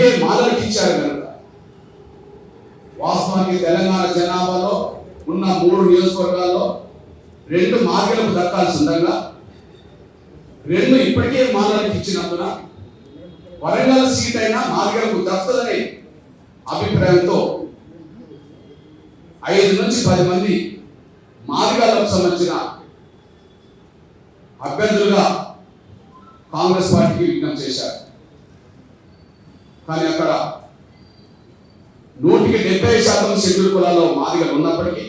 ఇప్పటికే మాలలకు ఇచ్చారు కనుక వాస్తవానికి తెలంగాణ జనాభాలో ఉన్న 3 నియోజకవర్గాల్లో 2 మాదిగలకు దక్కాల్సి ఉండగా 2 ఇప్పటికే మాలలకు ఇచ్చినందున వరంగల్ సీట్ అయినా మాదిగలకు దక్కుతుందనే అభిప్రాయంతో 5 నుంచి 10 మంది మాదిగలకు సంబంధించిన అభ్యర్థులుగా కాంగ్రెస్ పార్టీకి విజ్ఞప్తి చేశారు. కానీ అక్కడ 170% షెడ్యూల్ కులాల్లో మాదిగలు ఉన్నప్పటికీ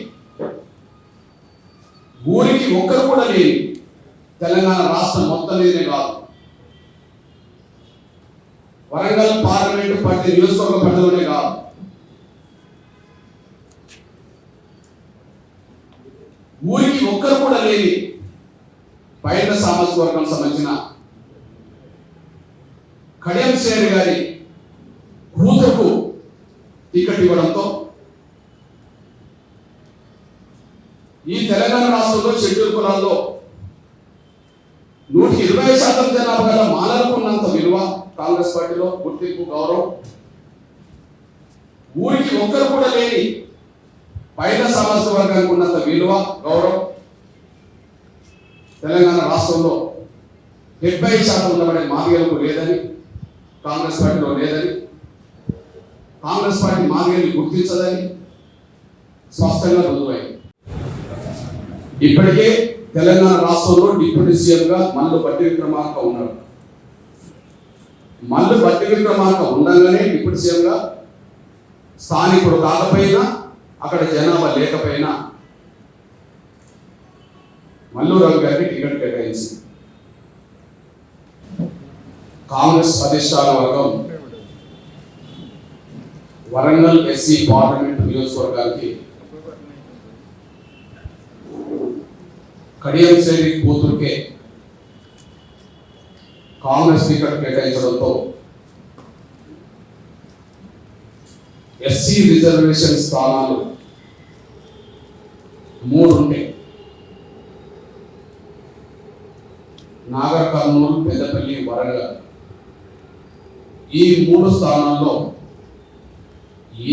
ఊరికి ఒక్కరు కూడా లేని తెలంగాణ రాష్ట్రం మొత్తం మీదనే కాదు, వరంగల్ పార్లమెంటు పరిధి నియోజకవర్గ పరిధిలోనే కాదు, ఊరికి ఒక్కరు కూడా లేని బయట సామాజిక వర్గం సంబంధించిన కడియం శ్రేణి గారి కూతురుకు టికెట్ ఇవ్వడంతో ఈ తెలంగాణ రాష్ట్రంలో షెడ్యూల్ కులాల్లో 120% జనాభా గల మాలలకు ఉన్నంత విలువ కాంగ్రెస్ పార్టీలో గుర్తింపు గౌరవం, ఊరికి ఒక్కరు కూడా లేని బయట సామాజిక వర్గానికి ఉన్నంత విలువ గౌరవం తెలంగాణ రాష్ట్రంలో 70% ఉండబడే మాదిగలకు లేదని, కాంగ్రెస్ పార్టీలో లేదని, కాంగ్రెస్ పార్టీ మాదిగల్ని గుర్తించదని స్పష్టంగా రుజువైంది. ఇప్పటికే తెలంగాణ రాష్ట్రంలో డిప్యూటీ సీఎంగా మల్లు బట్టి విక్రమార్క ఉన్నాడు. మల్లు బట్టి విక్రమార్క ఉండగానే డిప్యూటీ సీఎంగా స్థానికుడు కాకపోయినా అక్కడ జనాభా లేకపోయినా మల్లు రవి గారికి టికెట్ కేటాయించింది. కాంగ్రెస్ అధిష్టాన వర్గం వరంగల్ ఎస్సీ పార్లమెంట్ నియోజకవర్గానికి కడియం శ్రేణి కూతురుకే కాంగ్రెస్ టికెట్ కేటాయించడంతో ఎస్సీ రిజర్వేషన్ స్థానాలు 3 ఉంటాయి. నాగర్ కర్నూలు, పెద్దపల్లి, వరంగల్ ఈ 3 స్థానాల్లో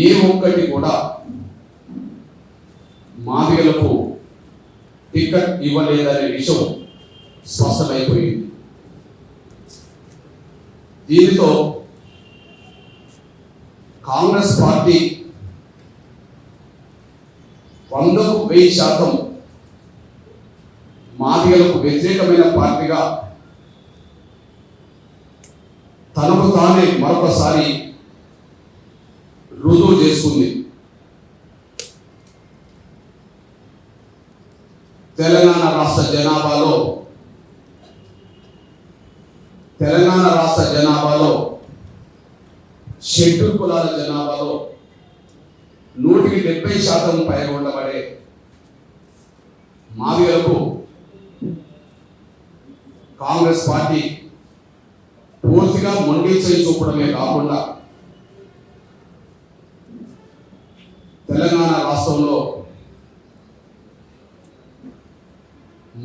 ఏ ఒక్కటి కూడా మాదిగలకు టికెట్ ఇవ్వలేదనే విషయం స్పష్టమైపోయింది. దీనితో కాంగ్రెస్ పార్టీ 100కు 1000% మాదిగలకు వ్యతిరేకమైన పార్టీగా తనకు తానే మరొకసారి రుజువు చేసుకుంది. తెలంగాణ రాష్ట్ర జనాభాలో షెడ్యూల్ కులాల జనాభాలో 170% పైగా ఉండబడే మాదిగలకు కాంగ్రెస్ పార్టీ పూర్తిగా మొండి చేయి చూపడమే కాకుండా తెలంగాణ రాష్ట్రంలో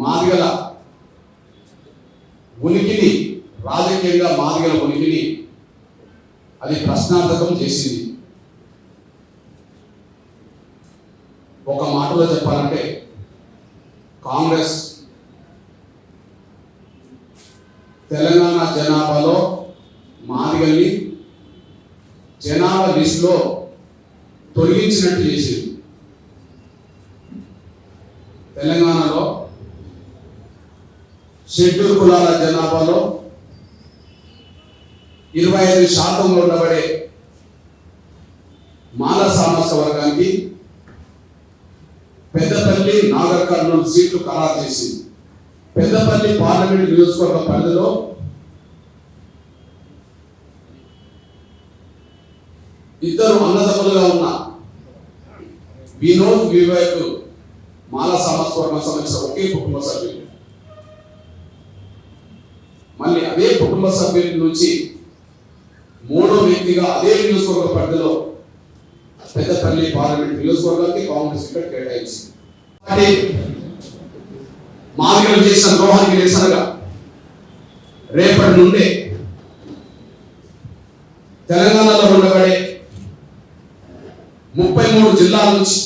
మాదిగల ఉనికిని, రాజకీయంగా మాదిగల ఉనికిని అది ప్రశ్నార్థకం చేసింది. ఒక మాటలో చెప్పాలంటే కాంగ్రెస్ తెలంగాణ జనాభాలో మాదిగల్ని జనాభా లిస్టులో తొలగించినట్టు చేసింది. తెలంగాణలో షెడ్యూల్ కులాల జనాభాలో 25% ఉండబడే మాల సామాజిక వర్గానికి పెద్దపల్లి, నాగర్ కర్నూలు సీట్లు ఖరారు చేసింది. పెద్దపల్లి పార్లమెంట్ నియోజకవర్గ పరిధిలో ఇద్దరు అన్నదమ్ములుగా ఉన్న వినోద్, వివేక్ మాల సామాజిక వర్గం సంబంధించిన ఒకే కుటుంబ సభ్యులు. మళ్ళీ అదే కుటుంబ సభ్యుల నుంచి 3వ వ్యక్తిగా అదే నియోజకవర్గ పరిధిలో పెద్దపల్లి పార్లమెంట్ నియోజకవర్గానికి కాంగ్రెస్ టికెట్ కేటాయించింది. మాదిగలు చేసిన ద్రోహానికి నిరసనగా రేపటి నుండే తెలంగాణలో ఉండబడే 33 జిల్లాల నుంచి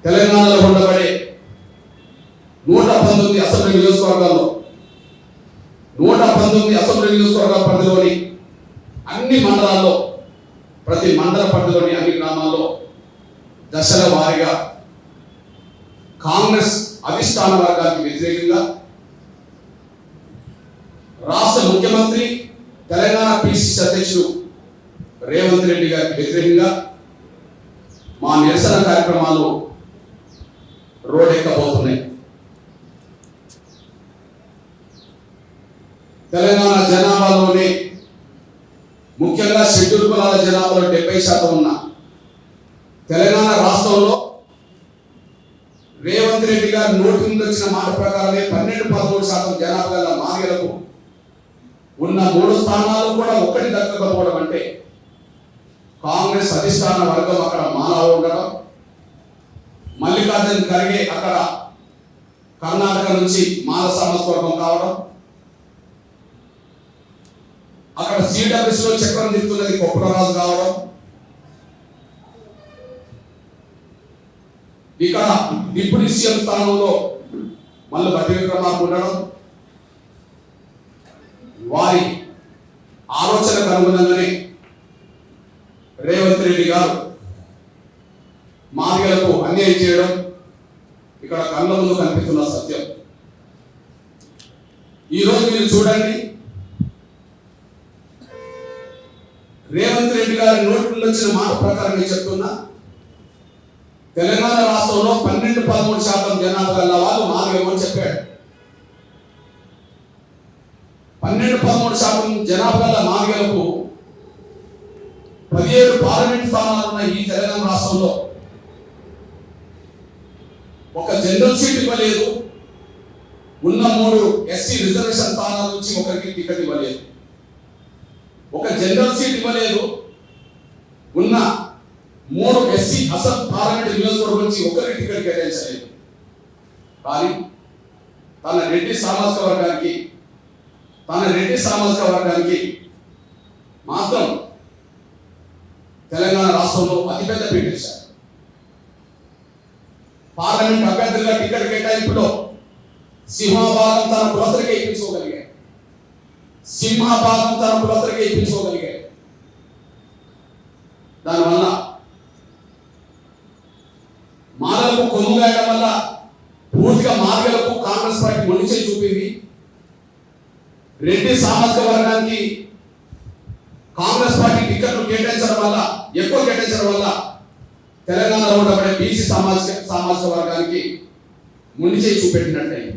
తెలంగాణలో ఉండబడే 119 అసెంబ్లీ నియోజకవర్గాల్లో 119 అసెంబ్లీ నియోజకవర్గాల పరిధిలోని అన్ని మండలాల్లో ప్రతి మండల పరిధిలోని అన్ని గ్రామాల్లో దశల వారీగా కాంగ్రెస్ అధిష్టాన వర్గానికి వ్యతిరేకంగా రాష్ట్ర ముఖ్యమంత్రి తెలంగాణ పిసిసి అధ్యక్షుడు రేవంత్ రెడ్డి గారికి వ్యతిరేకంగా మా నిరసన కార్యక్రమాలు రోడ్డెక్కబోతున్నాయి. తెలంగాణ జనాభాలోనే ముఖ్యంగా షెడ్యూల్ కులాల జనాభాలో 70% ఉన్న తెలంగాణ రాష్ట్రంలో రేవంత్ రెడ్డి గారు నోటి నుండి వచ్చిన మాట ప్రకారమే 12-13% జనాభా గల మాదిగలకు ఉన్న 3 స్థానాలు కూడా ఒక్కటి దక్కకపోవడం అంటే కాంగ్రెస్ అధిష్టాన వర్గం అక్కడ మానవ ఉండడం, మల్లికార్జున్ ఖర్గే అక్కడ కర్ణాటక నుంచి మాల సామస్వర్గం కావడం, అక్కడ సిడబ్ల్యూసీలో చక్రం తిరుగుతున్నది కొప్పలరాజు కావడం, ఇక్కడ డిప్యూటీ సీఎం స్థానంలో మళ్ళీ బట్టి విక్రమార్క ఉండడం, వారి ఆలోచనకు అనుగుణంగానే రేవంత్ రెడ్డి గారు మాదిగలకు అన్యాయం చేయడం ఇక్కడ కళ్ళ ముందు కనిపిస్తున్న సత్యం. ఈరోజు మీరు చూడండి, రేవంత్ రెడ్డి గారి నోట్లో వచ్చిన మాట ప్రకారం చెప్తున్నా, తెలంగాణ రాష్ట్రంలో 12-13% జనాభా గల వాళ్ళు మాదిగమని చెప్పాడు. 12-13% జనాభా గల మాదిగలకు 17 పార్లమెంట్ స్థానాలు ఉన్న ఈ తెలంగాణ రాష్ట్రంలో ఒక జనరల్ సీట్ ఇవ్వలేదు, ఉన్న 3 ఎస్సీ రిజర్వేషన్ స్థానాల నుంచి ఒకరికి టికెట్ ఇవ్వలేదు, ఒక జనరల్ సీట్ ఇవ్వలేదు, ఉన్న 3 ఎస్సీ అసలు పార్లమెంట్ నియోజకవర్గం నుంచి ఒకరికి టికెట్ కేటాయించలేదు. కానీ తన రెడ్డి సామాజిక వర్గానికి మాత్రం తెలంగాణ రాష్ట్రంలో అతిపెద్ద పీఠించారు. పార్లమెంట్ అభ్యర్థులుగా టికెట్ కేటాయింపులో సింహభాగం తన కులసరిగా ఇప్పించుకోగలిగాయి. దానివల్ల మాలలకు కొనుగాయడం వల్ల పూర్తిగా మాదిగలకు కాంగ్రెస్ పార్టీ మొండిచే చూపింది. రెడ్డి సామాజిక వర్గానికి కాంగ్రెస్ పార్టీ టికెట్లు ఎక్కువ కేటాయించడం వల్ల తెలంగాణలో ఉండబడే బీసీ సామాజిక వర్గానికి మొండిచే చూపెట్టినట్టయింది.